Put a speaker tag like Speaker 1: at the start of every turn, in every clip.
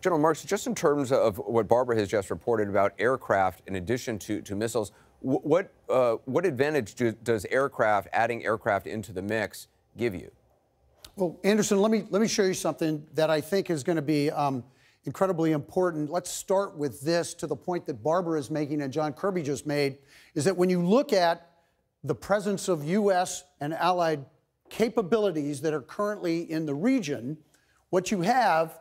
Speaker 1: General Marks, just in terms of what Barbara has just reported about aircraft in addition to missiles, what advantage does adding aircraft into the mix give you?
Speaker 2: Well, Anderson, let me show you something that I think is going to be incredibly important. Let's start with this, to the point that Barbara is making and John Kirby just made, is that when you look at the presence of U.S. and allied capabilities that are currently in the region, what you have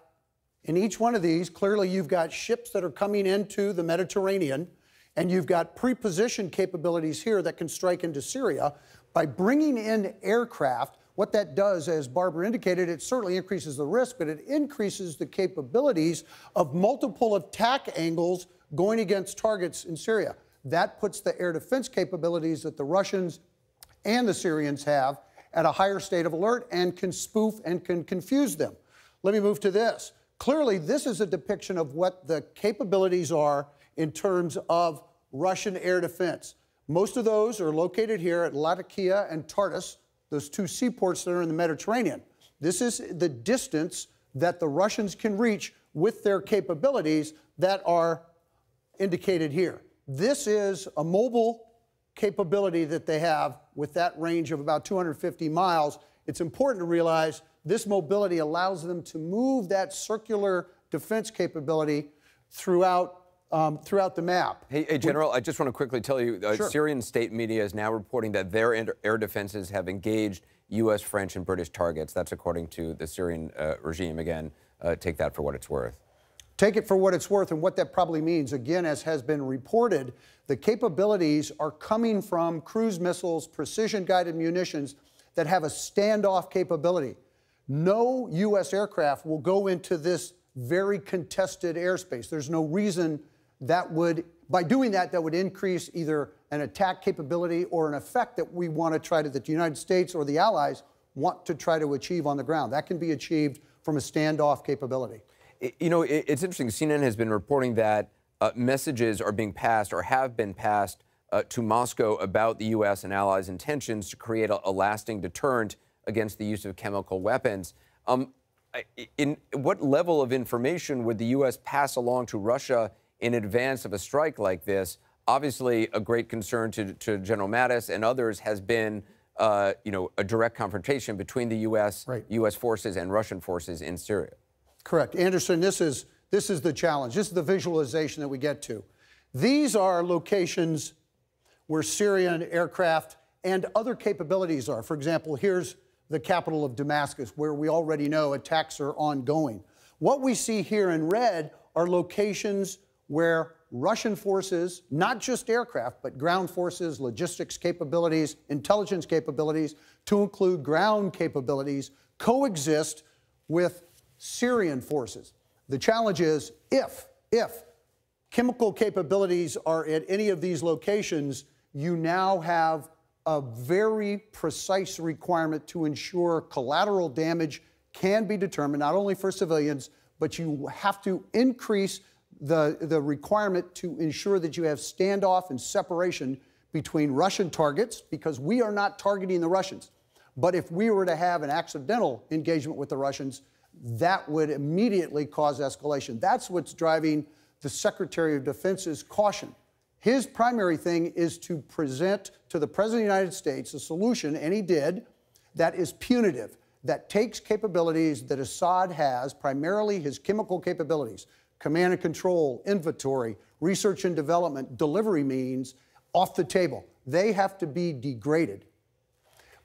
Speaker 2: in each one of these, clearly you've got ships that are coming into the Mediterranean, and you've got pre-positioned capabilities here that can strike into Syria. By bringing in aircraft, what that does, as Barbara indicated, it certainly increases the risk, but it increases the capabilities of multiple attack angles going against targets in Syria. That puts the air defense capabilities that the Russians and the Syrians have at a higher state of alert and can spoof and can confuse them. Let me move to this. Clearly, this is a depiction of what the capabilities are in terms of Russian air defense. Most of those are located here at Latakia and Tartus, those two seaports that are in the Mediterranean. This is the distance that the Russians can reach with their capabilities that are indicated here. This is a mobile capability that they have with that range of about 250 miles. It's important to realize this mobility allows them to move that circular defense capability throughout the map.
Speaker 1: Hey, General, I just want to quickly tell you,
Speaker 2: Sure.
Speaker 1: Syrian state media is now reporting that their air defenses have engaged U.S., French, and British targets. That's according to the Syrian regime. Again, take that for what it's worth.
Speaker 2: Take it for what it's worth, and what that probably means, again, as has been reported, the capabilities are coming from cruise missiles, precision-guided munitions that have a standoff capability. No U.S. aircraft will go into this very contested airspace. There's no reason that would, by doing that, that would increase either an attack capability or an effect that we want to try to, that the United States or the allies want to try to achieve on the ground. That can be achieved from a standoff capability.
Speaker 1: You know, it's interesting. CNN has been reporting that messages are being passed or have been passed to Moscow about the U.S. and allies' intentions to create a lasting deterrent against the use of chemical weapons. In what level of information would the U.S. pass along to Russia in advance of a strike like this? Obviously, a great concern to General Mattis and others has been, you know, a direct confrontation between the U.S.
Speaker 2: Right.
Speaker 1: U.S. forces and Russian forces in Syria.
Speaker 2: Correct. Anderson, this is the challenge. This is the visualization that we get to. These are locations where Syrian aircraft and other capabilities are. For example, here's the capital of Damascus, where we already know attacks are ongoing. What we see here in red are locations where Russian forces, not just aircraft, but ground forces, logistics capabilities, intelligence capabilities, to include ground capabilities, coexist with Syrian forces. The challenge is if chemical capabilities are at any of these locations, you now have a very precise requirement to ensure collateral damage can be determined, not only for civilians, but you have to increase the requirement to ensure that you have standoff and separation between Russian targets, because we are not targeting the Russians. But if we were to have an accidental engagement with the Russians, that would immediately cause escalation. That's what's driving the Secretary of Defense's caution. His primary thing is to present to the President of the United States a solution, and he did, that is punitive, that takes capabilities that Assad has, primarily his chemical capabilities, command and control, inventory, research and development, delivery means, off the table. They have to be degraded.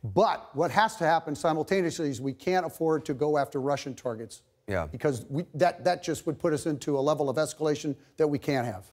Speaker 2: But what has to happen simultaneously is we can't afford to go after Russian targets.
Speaker 1: Yeah.
Speaker 2: Because that just would put us into a level of escalation that we can't have.